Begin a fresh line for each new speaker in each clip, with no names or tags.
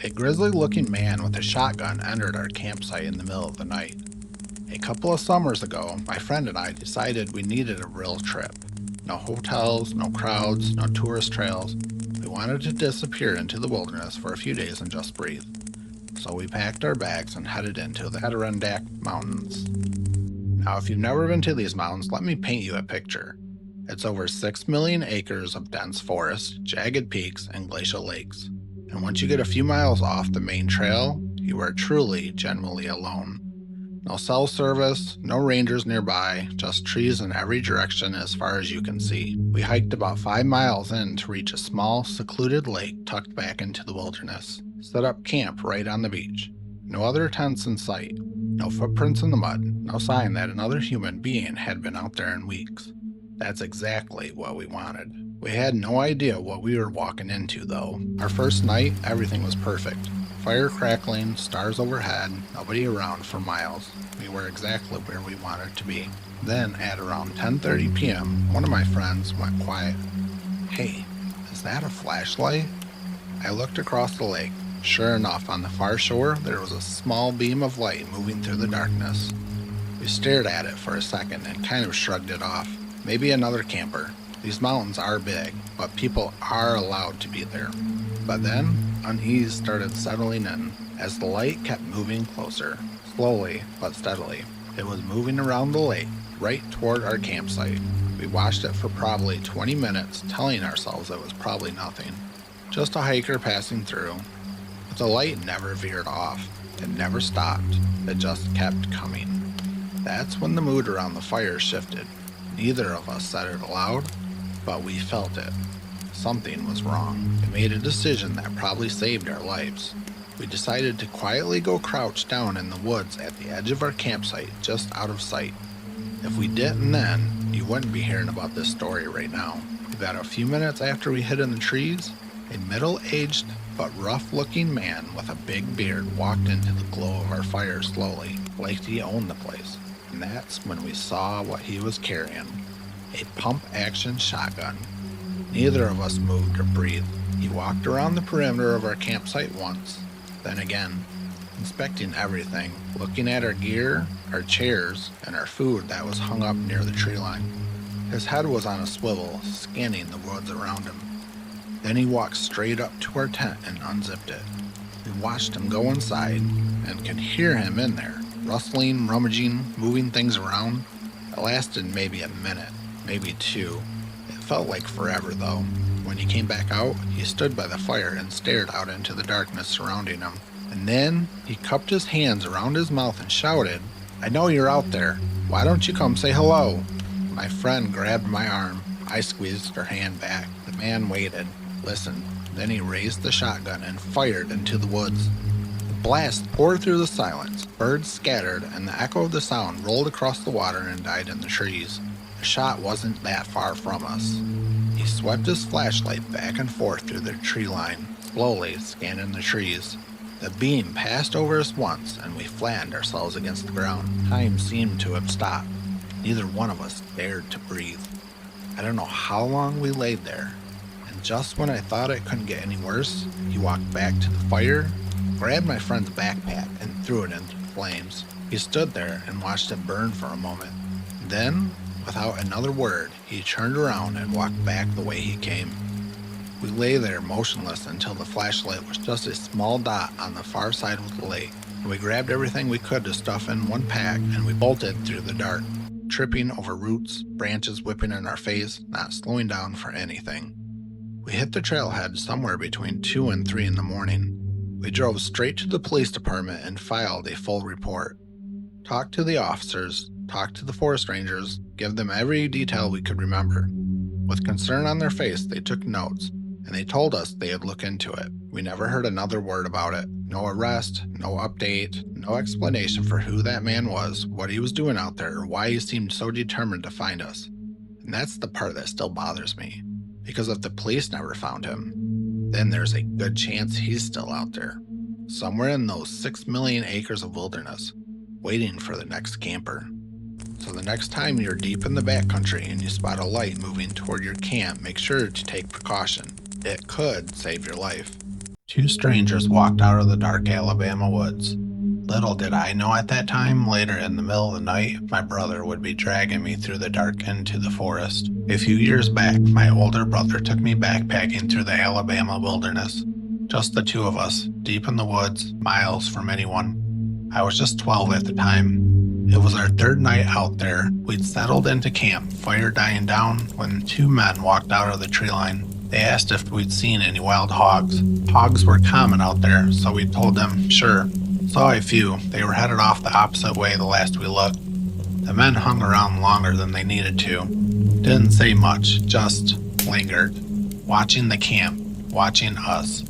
A grisly-looking man with a shotgun entered our campsite in the middle of the night. A couple of summers ago, my friend and I decided we needed a real trip. No hotels, no crowds, no tourist trails. We wanted to disappear into the wilderness for a few days and just breathe. So we packed our bags and headed into the Adirondack Mountains. Now, if you've never been to these mountains, let me paint you a picture. It's over 6 million acres of dense forest, jagged peaks, and glacial lakes. And once you get a few miles off the main trail, you are truly, genuinely alone. No cell service, no rangers nearby, just trees in every direction as far as you can see. We hiked about 5 miles in to reach a small, secluded lake tucked back into the wilderness. Set up camp right on the beach. No other tents in sight. No footprints in the mud. No sign that another human being had been out there in weeks. That's exactly what we wanted. We had no idea what we were walking into, though. Our first night, everything was perfect. Fire crackling, stars overhead, nobody around for miles. We were exactly where we wanted to be. Then, at around 10:30 p.m., one of my friends went quiet. "Hey, is that a flashlight?" I looked across the lake. Sure enough, on the far shore, there was a small beam of light moving through the darkness. We stared at it for a second and kind of shrugged it off. Maybe another camper. These mountains are big, but people are allowed to be there. But then, unease started settling in as the light kept moving closer, slowly but steadily. It was moving around the lake, right toward our campsite. We watched it for probably 20 minutes, telling ourselves it was probably nothing. Just a hiker passing through. But the light never veered off. It never stopped. It just kept coming. That's when the mood around the fire shifted. Neither of us said it aloud, but we felt it. Something was wrong. We made a decision that probably saved our lives. We decided to quietly go crouch down in the woods at the edge of our campsite, just out of sight. If we didn't then, you wouldn't be hearing about this story right now. About a few minutes after we hid in the trees, a middle-aged but rough-looking man with a big beard walked into the glow of our fire slowly, like he owned the place. And that's when we saw what he was carrying. A pump-action shotgun. Neither of us moved or breathed. He walked around the perimeter of our campsite once, then again, inspecting everything, looking at our gear, our chairs, and our food that was hung up near the tree line. His head was on a swivel, scanning the woods around him. Then he walked straight up to our tent and unzipped it. We watched him go inside and could hear him in there, rustling, rummaging, moving things around. It lasted maybe a minute, maybe two. It felt like forever, though. When he came back out, he stood by the fire and stared out into the darkness surrounding him. And then he cupped his hands around his mouth and shouted, "I know you're out there. Why don't you come say hello?" My friend grabbed my arm. I squeezed her hand back. The man waited, listened. Then he raised the shotgun and fired into the woods. The blast poured through the silence. Birds scattered, and the echo of the sound rolled across the water and died in the trees. The shot wasn't that far from us. He swept his flashlight back and forth through the tree line, slowly scanning the trees. The beam passed over us once, and we flattened ourselves against the ground. Time seemed to have stopped. Neither one of us dared to breathe. I don't know how long we laid there, and just when I thought it couldn't get any worse, he walked back to the fire, grabbed my friend's backpack, and threw it into the flames. He stood there and watched it burn for a moment. Then, without another word, he turned around and walked back the way he came. We lay there motionless until the flashlight was just a small dot on the far side of the lake. We grabbed everything we could to stuff in one pack, and we bolted through the dark, tripping over roots, branches whipping in our face, not slowing down for anything. We hit the trailhead somewhere between 2 and 3 in the morning. We drove straight to the police department and filed a full report. Talked to the officers, talked to the forest rangers, give them every detail we could remember. With concern on their face, they took notes, and they told us they'd look into it. We never heard another word about it. No arrest, no update, no explanation for who that man was, what he was doing out there, or why he seemed so determined to find us. And that's the part that still bothers me. Because if the police never found him, then there's a good chance he's still out there, somewhere in those 6 million acres of wilderness, waiting for the next camper. So the next time you're deep in the backcountry and you spot a light moving toward your camp, make sure to take precaution. It could save your life. Two strangers walked out of the dark Alabama woods. Little did I know at that time, later in the middle of the night, my brother would be dragging me through the dark into the forest. A few years back, my older brother took me backpacking through the Alabama wilderness. Just the two of us, deep in the woods, miles from anyone. I was just 12 at the time. It was our third night out there. We'd settled into camp, fire dying down, when two men walked out of the tree line. They asked if we'd seen any wild hogs. Hogs were common out there, so we told them, sure. Saw a few. They were headed off the opposite way the last we looked. The men hung around longer than they needed to. Didn't say much, just lingered. Watching the camp, watching us.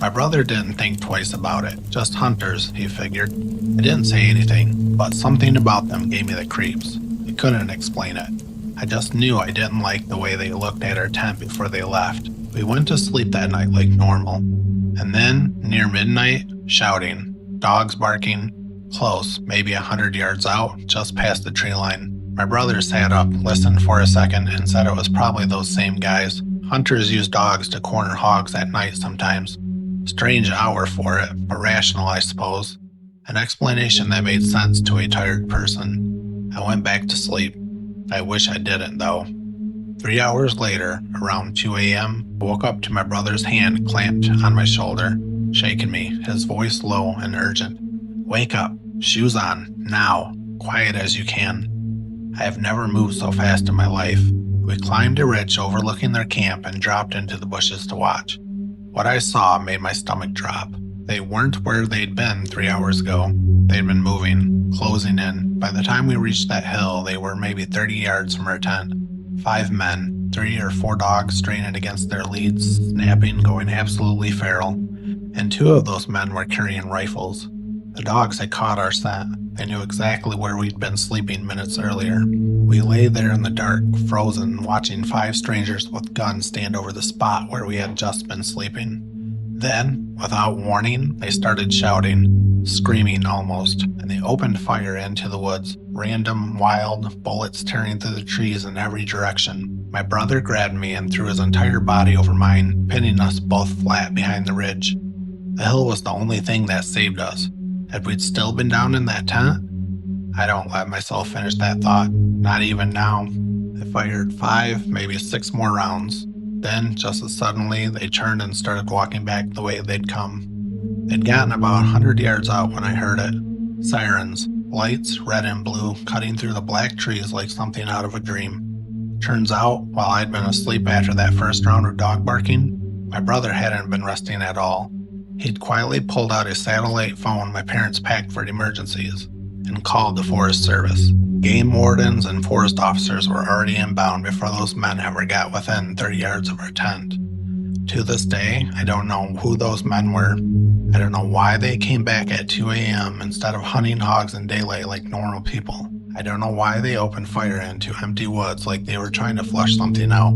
My brother didn't think twice about it. Just hunters, he figured. I didn't say anything, but something about them gave me the creeps. I couldn't explain it. I just knew I didn't like the way they looked at our tent before they left. We went to sleep that night like normal. And then, near midnight, shouting. Dogs barking. Close, maybe 100 yards out, just past the tree line. My brother sat up, listened for a second, and said it was probably those same guys. Hunters use dogs to corner hogs at night sometimes. Strange hour for it, but rational, I suppose. An explanation that made sense to a tired person. I went back to sleep. I wish I didn't, though. 3 hours later, around 2 a.m., I woke up to my brother's hand clamped on my shoulder, shaking me, his voice low and urgent. Wake up, shoes on, now, quiet as you can. I have never moved so fast in my life. We climbed a ridge overlooking their camp and dropped into the bushes to watch. What I saw made my stomach drop. They weren't where they'd been 3 hours ago. They'd been moving, closing in. By the time we reached that hill, they were maybe 30 yards from our tent. 5 men, 3 or 4 dogs straining against their leads, snapping, going absolutely feral. And 2 of those men were carrying rifles. The dogs had caught our scent. They knew exactly where we'd been sleeping minutes earlier. We lay there in the dark, frozen, watching 5 strangers with guns stand over the spot where we had just been sleeping. Then, without warning, they started shouting, screaming almost, and they opened fire into the woods. Random, wild, bullets tearing through the trees in every direction. My brother grabbed me and threw his entire body over mine, pinning us both flat behind the ridge. The hill was the only thing that saved us. If we'd still been down in that tent, I don't let myself finish that thought, not even now. I fired 5, maybe 6 more rounds. Then, just as suddenly, they turned and started walking back the way they'd come. They'd gotten about 100 yards out when I heard it. Sirens, lights, red and blue, cutting through the black trees like something out of a dream. Turns out, while I'd been asleep after that first round of dog barking, my brother hadn't been resting at all. He'd quietly pulled out a satellite phone my parents packed for emergencies and called the Forest Service. Game wardens and forest officers were already inbound before those men ever got within 30 yards of our tent. To this day, I don't know who those men were. I don't know why they came back at 2 a.m. instead of hunting hogs in daylight like normal people. I don't know why they opened fire into empty woods like they were trying to flush something out,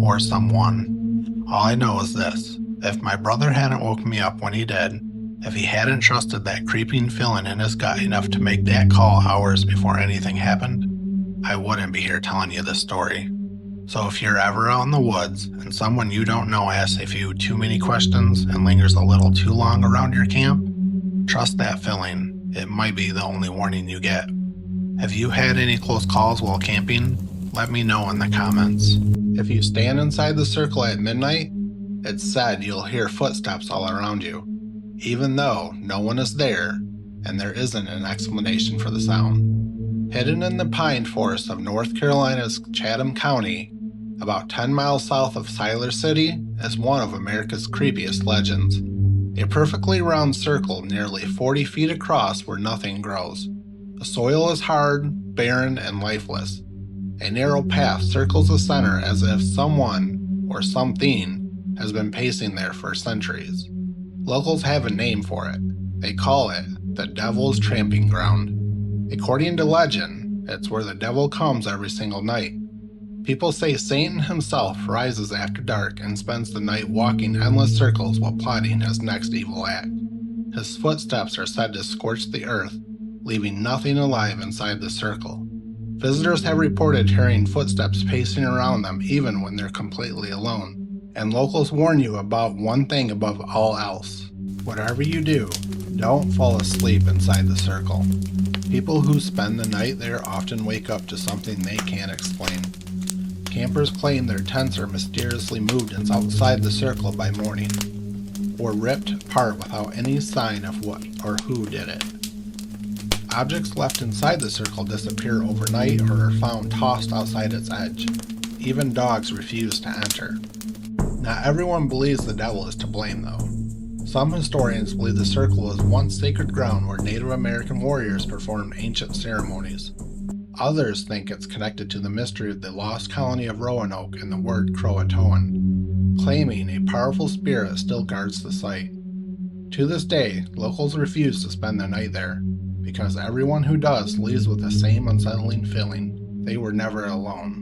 or someone. All I know is this. If my brother hadn't woken me up when he did, if he hadn't trusted that creeping feeling in his gut enough to make that call hours before anything happened, I wouldn't be here telling you this story. So if you're ever out in the woods and someone you don't know asks a few too many questions and lingers a little too long around your camp, trust that feeling. It might be the only warning you get. Have you had any close calls while camping? Let me know in the comments. If you stand inside the circle at midnight, it's said you'll hear footsteps all around you, even though no one is there and there isn't an explanation for the sound. Hidden in the pine forest of North Carolina's Chatham County, about 10 miles south of Siler City, is one of America's creepiest legends. A perfectly round circle nearly 40 feet across where nothing grows. The soil is hard, barren, and lifeless. A narrow path circles the center as if someone or something has been pacing there for centuries. Locals have a name for it. They call it the Devil's Tramping Ground. According to legend, it's where the devil comes every single night. People say Satan himself rises after dark and spends the night walking endless circles while plotting his next evil act. His footsteps are said to scorch the earth, leaving nothing alive inside the circle. Visitors have reported hearing footsteps pacing around them even when they're completely alone. And locals warn you about one thing above all else. Whatever you do, don't fall asleep inside the circle. People who spend the night there often wake up to something they can't explain. Campers claim their tents are mysteriously moved outside the circle by morning, or ripped apart without any sign of what or who did it. Objects left inside the circle disappear overnight or are found tossed outside its edge. Even dogs refuse to enter. Not everyone believes the devil is to blame, though. Some historians believe the circle was once sacred ground where Native American warriors performed ancient ceremonies. Others think it's connected to the mystery of the lost colony of Roanoke and the word Croatoan, claiming a powerful spirit still guards the site. To this day, locals refuse to spend the night there, because everyone who does leaves with the same unsettling feeling: they were never alone.